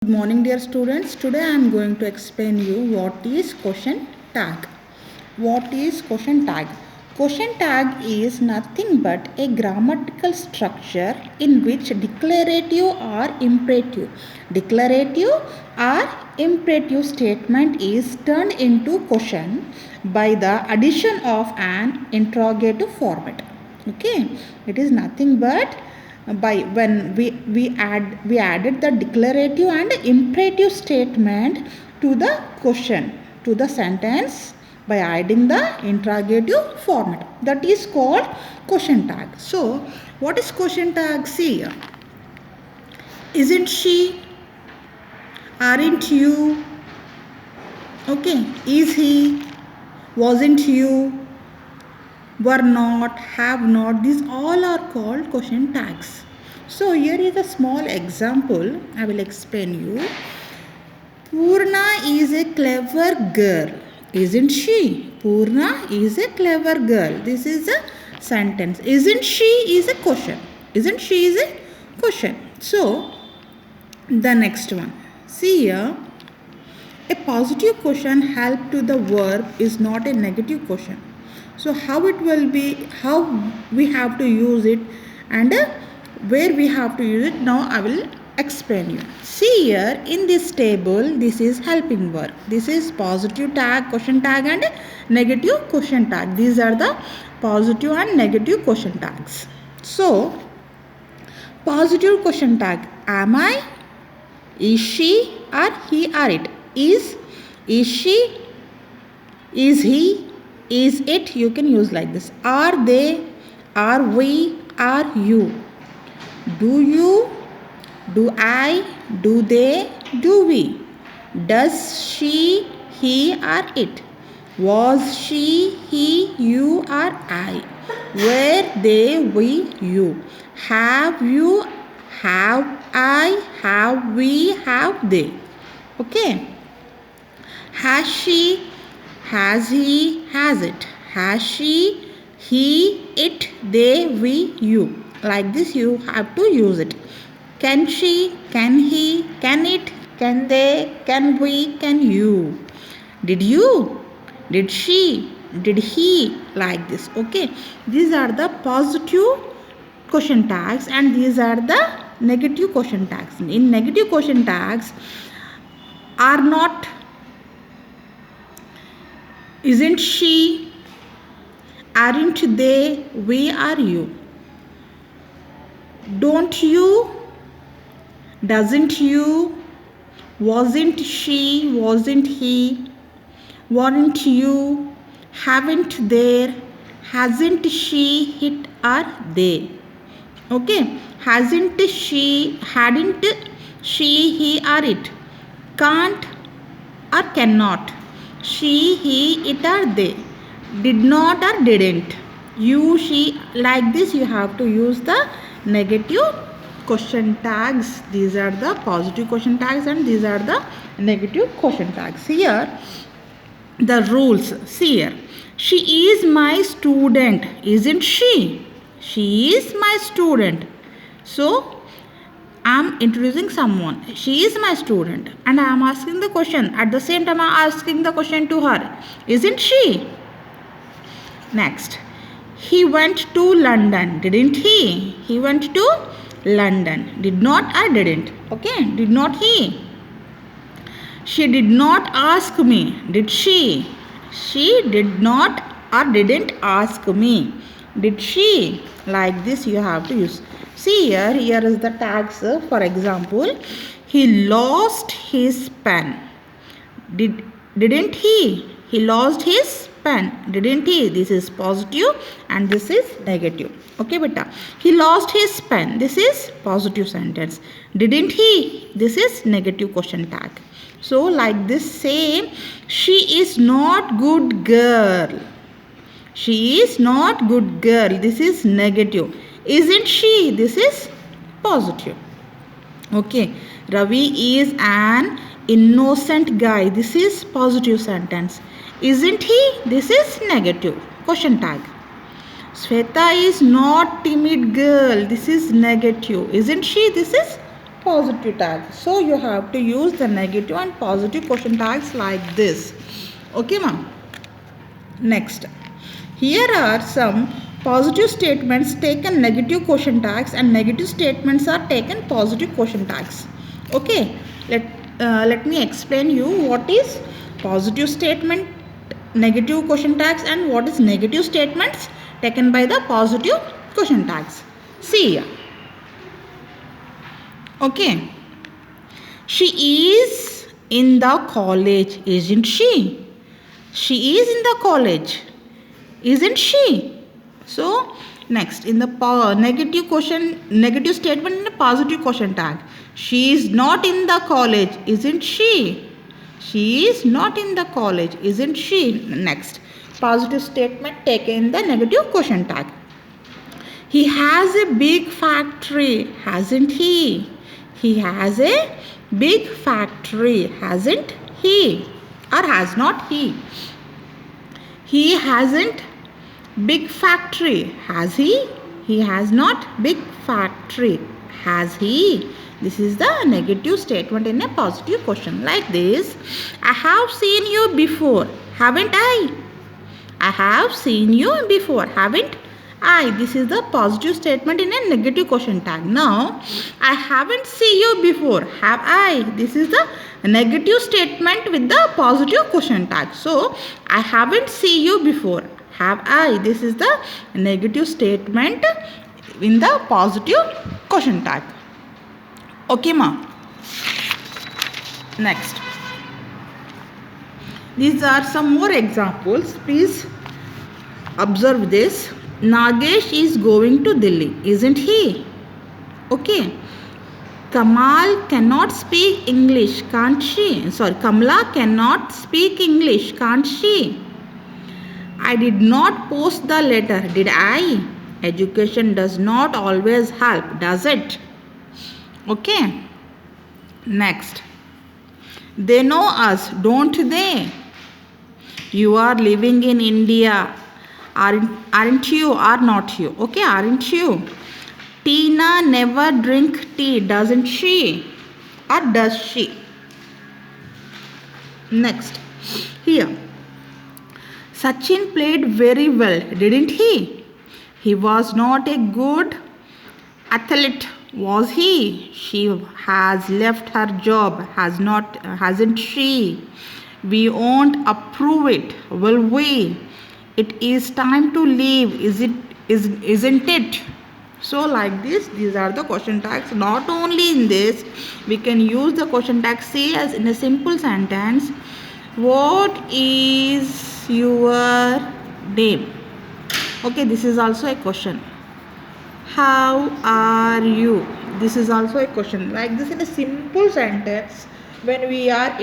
Good morning dear students. Today I am going to explain you what is question tag. What is question tag? Question tag is nothing but a grammatical structure in which declarative or imperative statement is turned into question by the addition of an interrogative format. Okay, it is nothing but by when we added the declarative and imperative statement to the question, to the sentence, by adding the interrogative format, that is called question tag. So what is question tag? See, isn't she, aren't you, okay, is he, wasn't you, were not, have not, these all are called question tags. So here is a small example I will explain you. Purna is a clever girl, isn't she? Purna is a clever girl. This is a sentence. Isn't she is a question. Isn't she is a question. So the next one. See here, a positive question help to the verb is not a negative question. So how it will be, how we have to use it, and where we have to use it, now I will explain you. See here in this table, this is helping verb. This is positive tag, question tag, and negative question tag. These are the positive and negative question tags. So positive question tag, am I, is she, or he or it. Is she, is he, is it, you can use like this. Are they, are we, are you. Do you, do I, do they, do we. Does she, he or it. Was she, he, you or I. Were they, we, you. Have you, have I, have we, have they. Okay. Has she, has he, has it. Has she, he, it, they, we, you. Like this you have to use it. Can she, can he, can it, can they, can we, can you. Did you, did she, did he, like this. Okay. These are the positive question tags and these are the negative question tags. In negative question tags, are not, isn't she, aren't they, we are you. Don't you, doesn't you, wasn't she, wasn't he, weren't you, haven't there, hasn't she, it or they. Okay, hasn't she, hadn't she, he or it, can't or cannot, she, he, it or they, did not or didn't, you, she, like this you have to use the negative question tags. These are the positive question tags and these are the negative question tags. Here the rules. See here, she is my student, isn't she. She is my student. So I am introducing someone. She is my student and I am asking the question. At the same time I am asking the question to her. Isn't she? Next. He went to London. Didn't he? He went to London. Did not or didn't? Okay. Did not he? She did not ask me. Did she? She did not or didn't ask me. Did she? Like this you have to use. See here, here is the tags. For example, he lost his pen. Didn't he? He lost his pen. Didn't he? This is positive and this is negative. Okay, beta. He lost his pen. This is positive sentence. Didn't he? This is negative question tag. So like this same, she is not good girl. She is not good girl. This is negative. Isn't she? This is positive. Okay. Ravi is an innocent guy. This is positive sentence. Isn't he? This is negative. Question tag. Shweta is not timid girl. This is negative. Isn't she? This is positive tag. So you have to use the negative and positive question tags like this. Okay, ma'am. Next, here are some positive statements taken negative question tags and negative statements are taken positive question tags. Okay, let me explain you what is positive statement negative question tags and what is negative statements taken by the positive question tags. See here. Okay, she is in the college, isn't she? She is in the college, isn't she? So next, in the negative statement in a positive question tag, she is not in the college, isn't she? She is not in the college, isn't she? Next, positive statement taken in the negative question tag. He has a big factory, hasn't he? He has a big factory, hasn't he? Or has not he? He hasn't big factory, has he? He has not big factory, has he? This is the negative statement in a positive question. Like this, I have seen you before, haven't I? I have seen you before, haven't I? This is the positive statement in a negative question tag. Now, I haven't seen you before, have I? This is the negative statement with the positive question tag. So, I haven't seen you before, have I? This is the negative statement in the positive question tag. Okay, ma. Next. These are some more examples. Please observe this. Nagesh is going to Delhi, isn't he? Okay. Kamal cannot speak English, can't she? Sorry, Kamala cannot speak English, can't she? I did not post the letter, did I? Education does not always help, does it? Okay. Next. They know us, don't they? You are living in India, aren't you or not you? Okay, aren't you? Tina never drink tea, doesn't she? Or does she? Next, here. Sachin played very well, didn't he? He was not a good athlete, was he? She has left her job, hasn't she? We won't approve it, will we? It is time to leave, isn't it? So like this, these are the question tags. Not only in this, we can use the question tag say as in a simple sentence. What is your name? Okay, this is also a question. How are you? This is also a question. Like this in a simple sentence, when we are